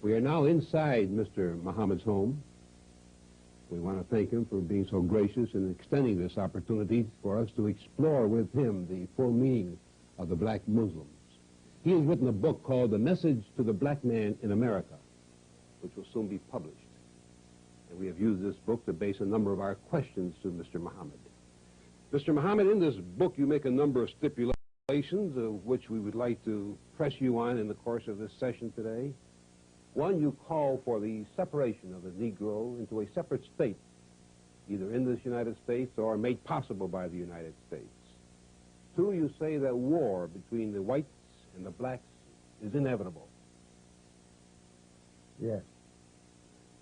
We are now inside Mr. Muhammad's home. We want to thank him for being so gracious and extending this opportunity for us to explore with him the full meaning of the black Muslims. He has written a book called The Message to the Black Man in America, which will soon be published. And we have used this book to base a number of our questions to Mr. Muhammad. Mr. Muhammad, in this book you make a number of stipulations of which we would like to press you on in the course of this session today. One, you call for the separation of the Negro into a separate state, either in this United States or made possible by the United States. Two, you say that war between the whites and the blacks is inevitable. Yes.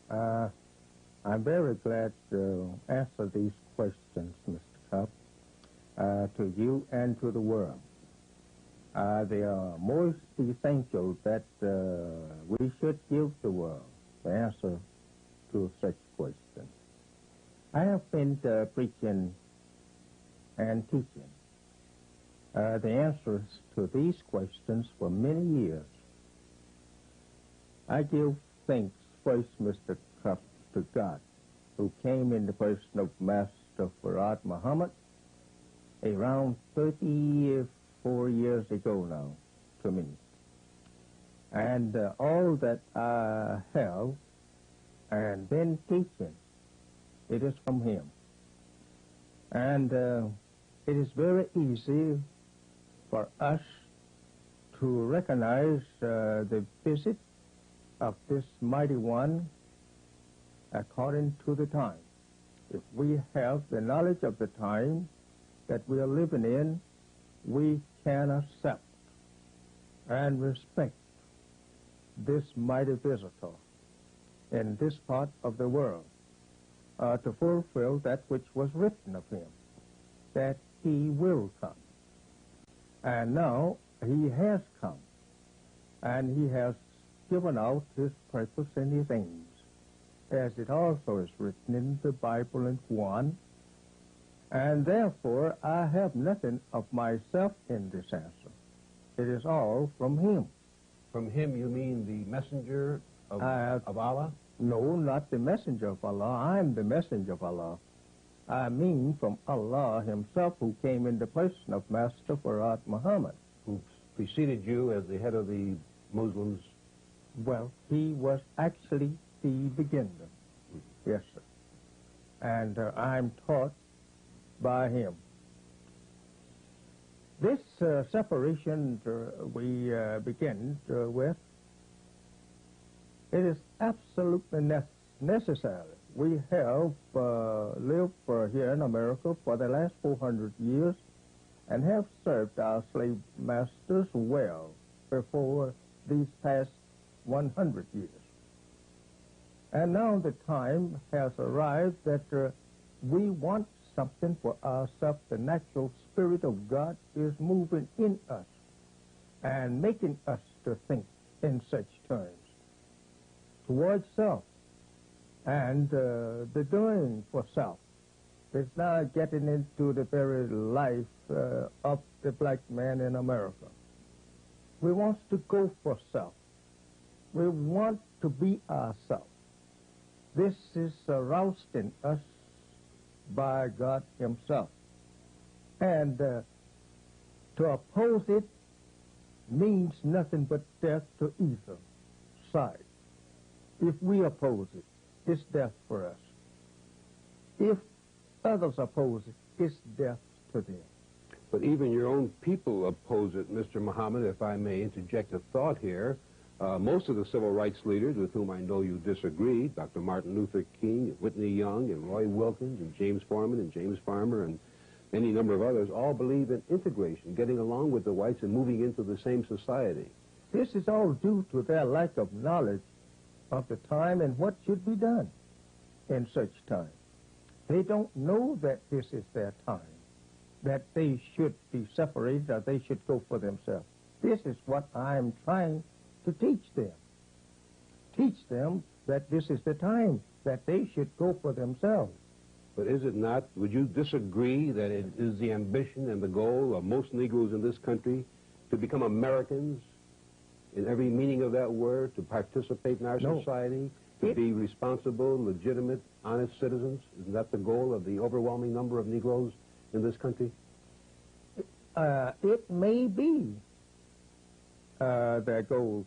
I'm very glad to answer these questions, Mr. Cup, to you and to the world. They are most essential that we should give the world the answer to such questions. I have been preaching and teaching the answers to these questions for many years. I give thanks first, Mr. Cup, to God, who came in the person of Master Farad Muhammad around 34 years ago now to me. And all that I have and been teaching, it is from him. And it is very easy for us to recognize the visit of this mighty one according to the time. If we have the knowledge of the time that we are living in, we can accept and respect this mighty visitor in this part of the world to fulfill that which was written of him, that he will come. And now he has come, and he has given out his purpose and his aims, as it also is written in the Bible in Quran. And therefore, I have nothing of myself in this answer. It is all from him. From him, you mean the messenger of Allah? No, not the messenger of Allah. I'm the messenger of Allah. I mean from Allah himself, who came in the person of Master Farad Muhammad. Who preceded you as the head of the Muslims? Well, he was actually the beginner. Yes, sir. And I'm taught by him. This separation we begin with, it is absolutely necessary. We have lived here in America for the last 400 years and have served our slave masters well before these past 100 years. And now the time has arrived that we want something for ourselves. The natural spirit of God is moving in us and making us to think in such terms towards self and the doing for self. It's now getting into the very life of the black man in America. We want to go for self. We want to be ourselves. This is aroused in us by God himself. And to oppose it means nothing but death to either side. If we oppose it, it's death for us. If others oppose it, it's death to them. But even your own people oppose it, Mr. Muhammad, if I may interject a thought here. Most of the civil rights leaders with whom I know you disagree, Dr. Martin Luther King, Whitney Young, and Roy Wilkins, and James Foreman, and James Farmer, and any number of others, all believe in integration, getting along with the whites and moving into the same society. This is all due to their lack of knowledge of the time and what should be done in such time. They don't know that this is their time, that they should be separated or they should go for themselves. This is what I'm trying to teach them. Teach them that this is the time that they should go for themselves. But is it not, would you disagree that it is the ambition and the goal of most Negroes in this country to become Americans in every meaning of that word, to participate in our No. society, to be responsible, legitimate, honest citizens? Isn't that the goal of the overwhelming number of Negroes in this country? It may be their goal,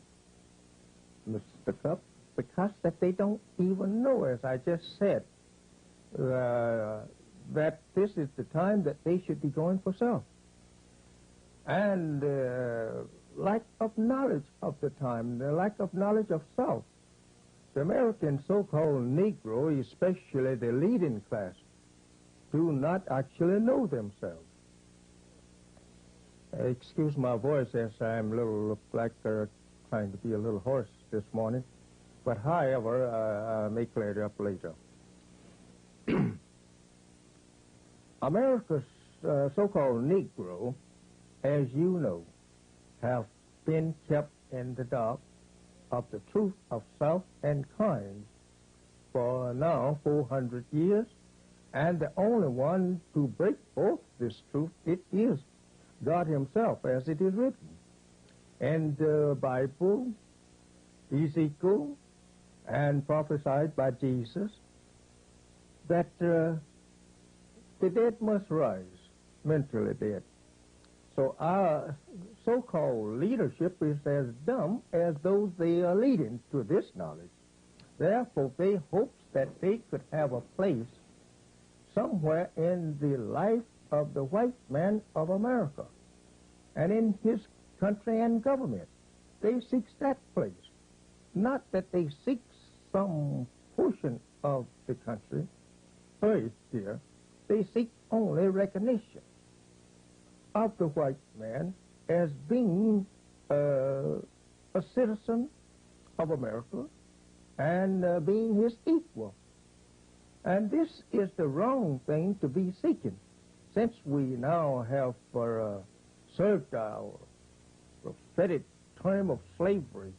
Mr. Cup, because that they don't even know, as I just said, that this is the time that they should be going for self. And lack of knowledge of the time, the lack of knowledge of self. The American so-called Negro, especially the leading class, do not actually know themselves. Excuse my voice as I'm look like trying to be a little hoarse this morning. But however, I'll make it up later. America's so-called Negro, as you know, have been kept in the dark of the truth of self and kind for now 400 years, and the only one to break both this truth, it is God himself, as it is written. And the Bible, Ezekiel, and prophesied by Jesus, that the dead must rise, mentally dead. So our so-called leadership is as dumb as those they are leading to this knowledge. Therefore, they hoped that they could have a place somewhere in the life of the white man of America and in his country and government. They seek that place. Not that they seek some portion of the country first here. They seek only recognition of the white man as being a citizen of America and being his equal. And this is the wrong thing to be seeking, since we now have served our prophetic term of slavery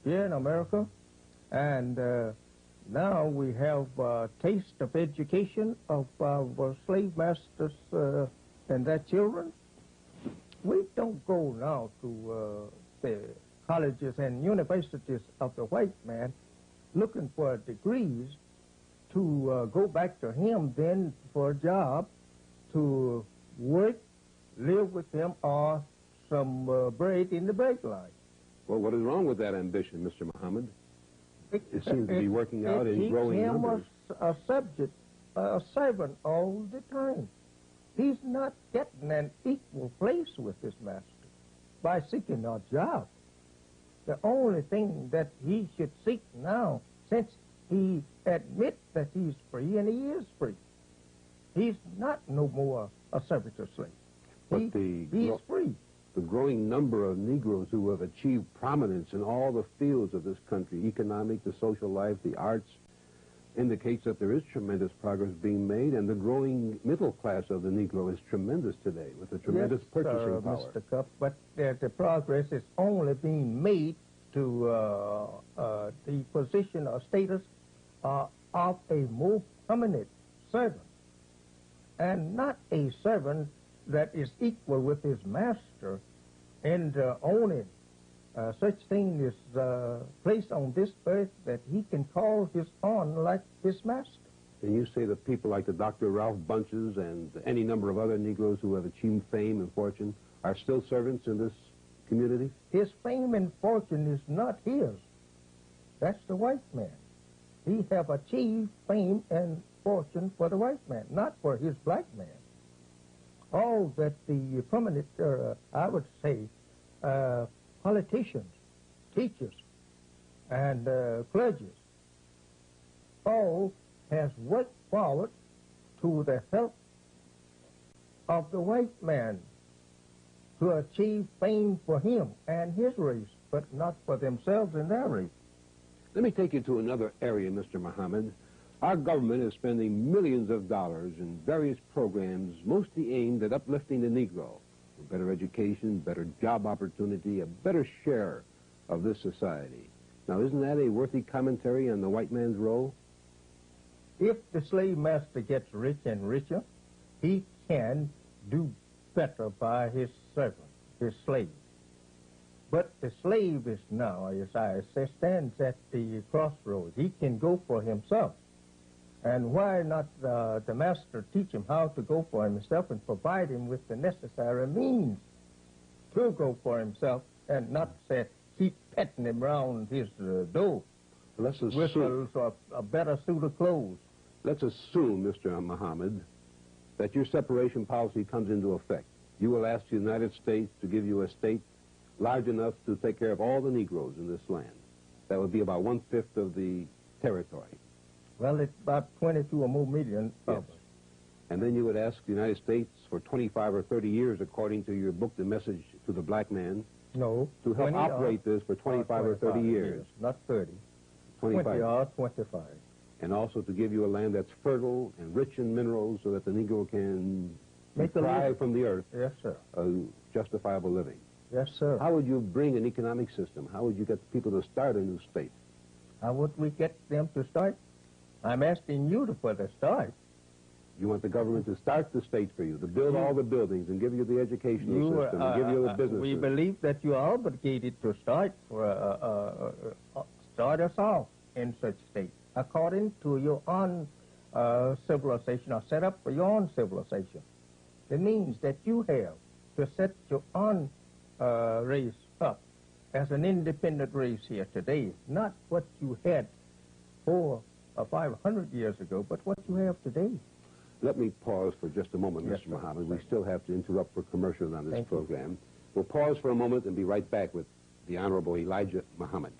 here in America, and now we have a taste of education of our slave masters and their children. We don't go now to the colleges and universities of the white man looking for degrees to go back to him then for a job, to work, live with him, or some bread in the bread line. Well, what is wrong with that ambition, Mr. Muhammad? It seems to be working out in growing numbers. A subject, a servant all the time. He's not getting an equal place with his master by seeking a job. The only thing that he should seek now, since he admits that he's free, and he is free, he's not no more a servitor slave. But he's free. The growing number of Negroes who have achieved prominence in all the fields of this country, economic, the social life, the arts, indicates that there is tremendous progress being made, and the growing middle class of the Negro is tremendous today, with a tremendous purchasing power. Mr. Cup, but the progress is only being made to the position or status of a more prominent servant, and not a servant that is equal with his master in owning such thing is placed on this earth that he can call his own like his master. And you say that people like the Dr. Ralph Bunches and any number of other Negroes who have achieved fame and fortune are still servants in this community? His fame and fortune is not his. That's the white man. He have achieved fame and fortune for the white man, not for his black man. All that the prominent, I would say, politicians, teachers, and clergy, all has worked forward to the help of the white man to achieve fame for him and his race, but not for themselves and their race. Let me take you to another area, Mr. Muhammad. Our government is spending millions of dollars in various programs mostly aimed at uplifting the Negro, for better education, better job opportunity, a better share of this society. Now, isn't that a worthy commentary on the white man's role? If the slave master gets rich and richer, he can do better by his servant, his slave. But the slave is now, as I say, stands at the crossroads. He can go for himself. And why not the master teach him how to go for himself and provide him with the necessary means to go for himself, and not say, keep petting him round his door Let's with assume, a better suit of clothes. let's assume, Mr. Muhammad, that your separation policy comes into effect. You will ask the United States to give you a state large enough to take care of all the Negroes in this land. That would be about 1/5 of the territory. Well, it's about 22 or more million of us. And then you would ask the United States for 25 or 30 years, according to your book, The Message to the Black Man, No. to help 20 operate this for 25 or 30 years. Not 30. 25. 20 or 25. And also to give you a land that's fertile and rich in minerals so that the Negro can Make a thrive living. from the earth Yes, sir. a justifiable living. Yes, sir. How would you bring an economic system? How would you get people to start a new state? How would we get them to start? I'm asking you to put a start. You want the government to start the state for you, to build all the buildings and give you the educational system and give you the businesses. We believe that you are obligated to start start us off in such state according to your own civilization, or set up for your own civilization. It means that you have to set your own race up as an independent race here today, not what you had 400 or 500 years ago, but what you have today. Let me pause for just a moment, Yes, Mr. sir. Muhammad. We still have to interrupt for commercials on this Thank you. program. We'll pause for a moment and be right back with the Honorable Elijah Muhammad.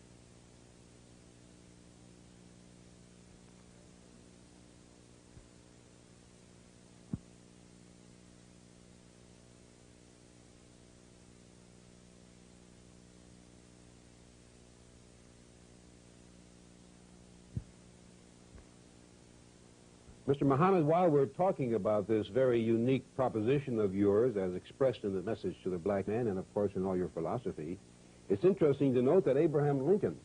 Mr. Muhammad, while we're talking about this very unique proposition of yours as expressed in the Message to the Black Man and, of course, in all your philosophy, it's interesting to note that Abraham Lincoln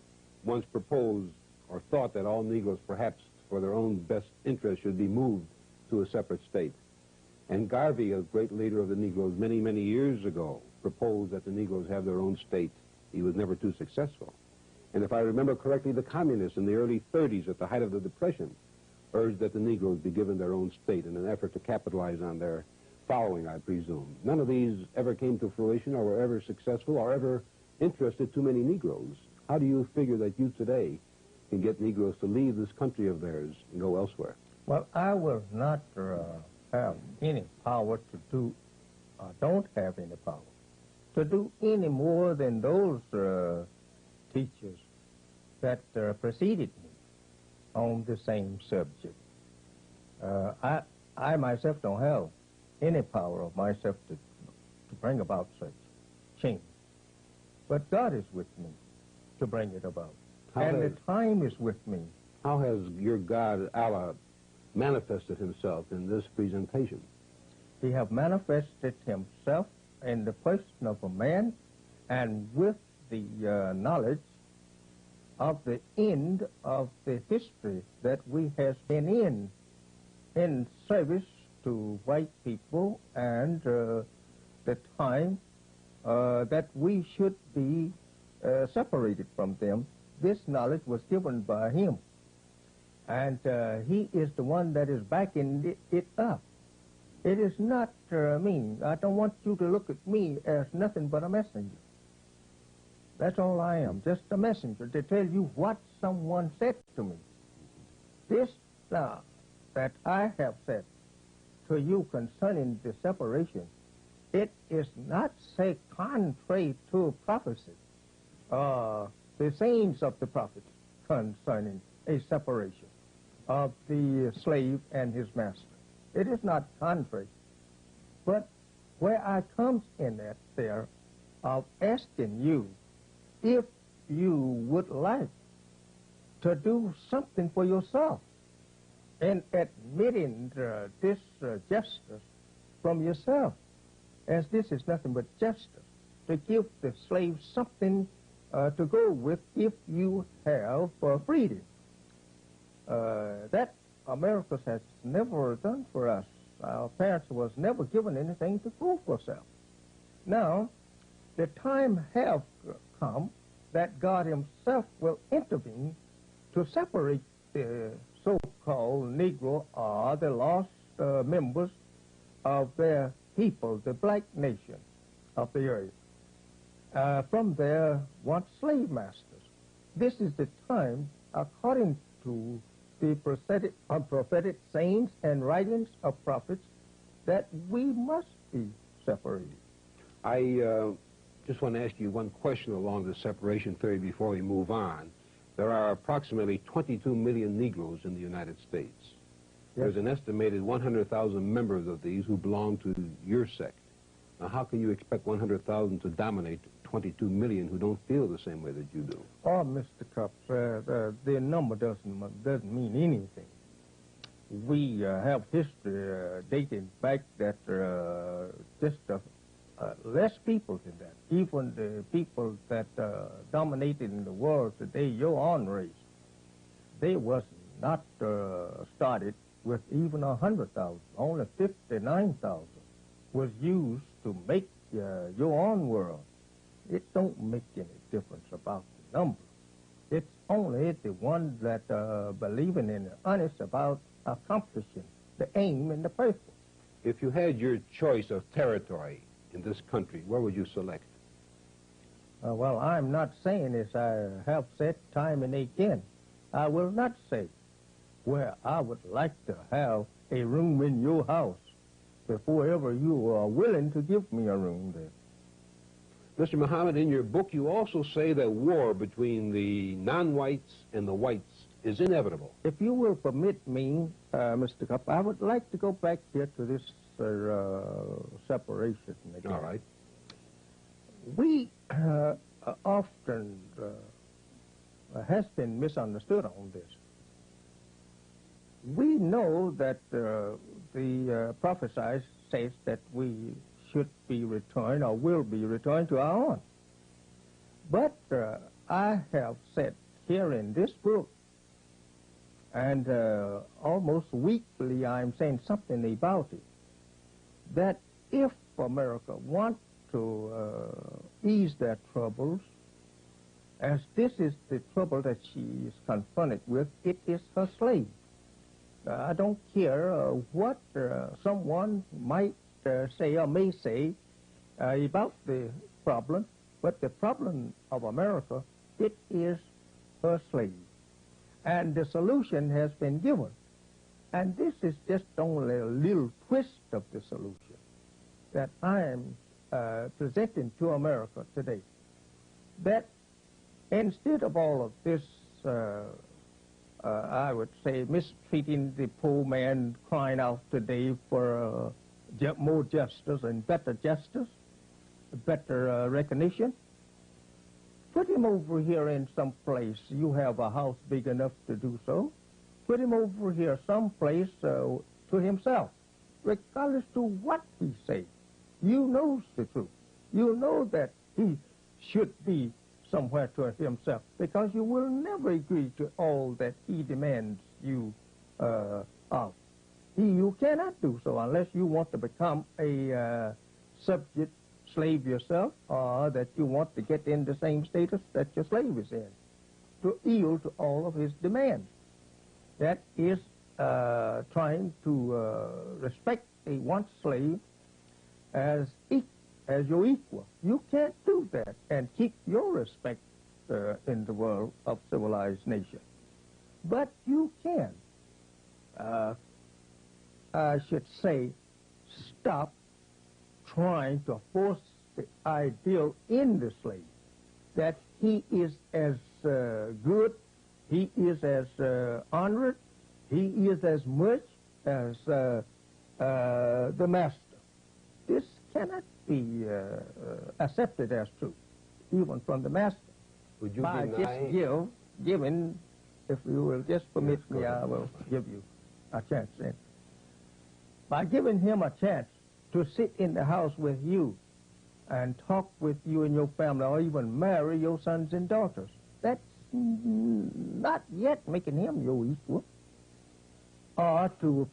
once proposed or thought that all Negroes, perhaps for their own best interest, should be moved to a separate state. And Garvey, a great leader of the Negroes many, many years ago, proposed that the Negroes have their own state. He was never too successful. And if I remember correctly, the communists in the early 30s, at the height of the Depression, urged that the Negroes be given their own state in an effort to capitalize on their following, I presume. None of these ever came to fruition or were ever successful or ever interested too many Negroes. How do you figure that you today can get Negroes to leave this country of theirs and go elsewhere? Well, I will not have any power to do, don't have any power, to do any more than those teachers that preceded me on the same subject. I myself don't have any power of myself to bring about such change. But God is with me to bring it about. And the time is with me. How has your God, Allah, manifested himself in this presentation? He have manifested himself in the person of a man, and with the knowledge of the end of the history that we has been in service to white people, and the time that we should be separated from them. This knowledge was given by him, and he is the one that is backing it up. It is not me. I don't want you to look at me as nothing but a messenger. That's all I am, just a messenger to tell you what someone said to me. This now that I have said to you concerning the separation, it is not, say, contrary to prophecy, the sayings of the prophets concerning a separation of the slave and his master. It is not contrary. But where I comes in at there of asking you if you would like to do something for yourself and admitting this justice from yourself, as this is nothing but justice, to give the slave something to go with if you have freedom. That America has never done for us. Our parents was never given anything to prove for self. Now, the time have come that God himself will intervene to separate the so-called Negro or the lost members of their people, the black nation of the earth, from their once slave masters. This is the time, according to the prophetic sayings and writings of prophets, that we must be separated. I just want to ask you one question along the separation theory before we move on. There are approximately 22 million Negroes in the United States. Yes. There's an estimated 100,000 members of these who belong to your sect. Now, how can you expect 100,000 to dominate 22 million who don't feel the same way that you do? Oh, Mr. Cups, the number doesn't mean anything. We have history dating back that just less people than that. Even the people that dominated in the world today, your own race, they was not started with even 100,000. Only 59,000 was used to make your own world. It don't make any difference about the number. It's only the ones that believing in it, honest about accomplishing the aim and the purpose. If you had your choice of territory in this country, where would you select? Well, I'm not saying, as I have said time and again, I will not say where I would like to have a room in your house before ever you are willing to give me a room there. Mr. Muhammad, in your book, you also say that war between the non-whites and the whites is inevitable. If you will permit me, Mr. Cup, I would like to go back here to this separation again. All right. We often has been misunderstood on this. We know that the prophesied says that we should be returned or will be returned to our own. But I have said here in this book, and almost weekly I'm saying something about it, that if America wants to ease their troubles, as this is the trouble that she is confronted with, it is her slave. I don't care what someone might say or may say about the problem, but the problem of America, it is her slave. And the solution has been given. And this is just only a little twist of the solution that I am presenting to America today. That instead of all of this, I would say, mistreating the poor man crying out today for more justice and better justice, better recognition, put him over here in some place. You have a house big enough to do so. Put him over here someplace to himself, regardless to what he says. You knows the truth. You know that he should be somewhere to himself, because you will never agree to all that he demands you of. You cannot do so unless you want to become a subject slave yourself, or that you want to get in the same status that your slave is in, to yield to all of his demands. That is trying to respect a once slave as your equal. You can't do that and keep your respect in the world of civilized nation. But you can, I should say, stop trying to force the ideal in the slave that he is as good, he is as honored, he is as much as the master. This cannot be accepted as true, even from the master. Would you by deny? just giving, if you will just permit me, I will give you a chance then. By giving him a chance to sit in the house with you and talk with you and your family, or even marry your sons and daughters, that's not yet making him your equal. Or to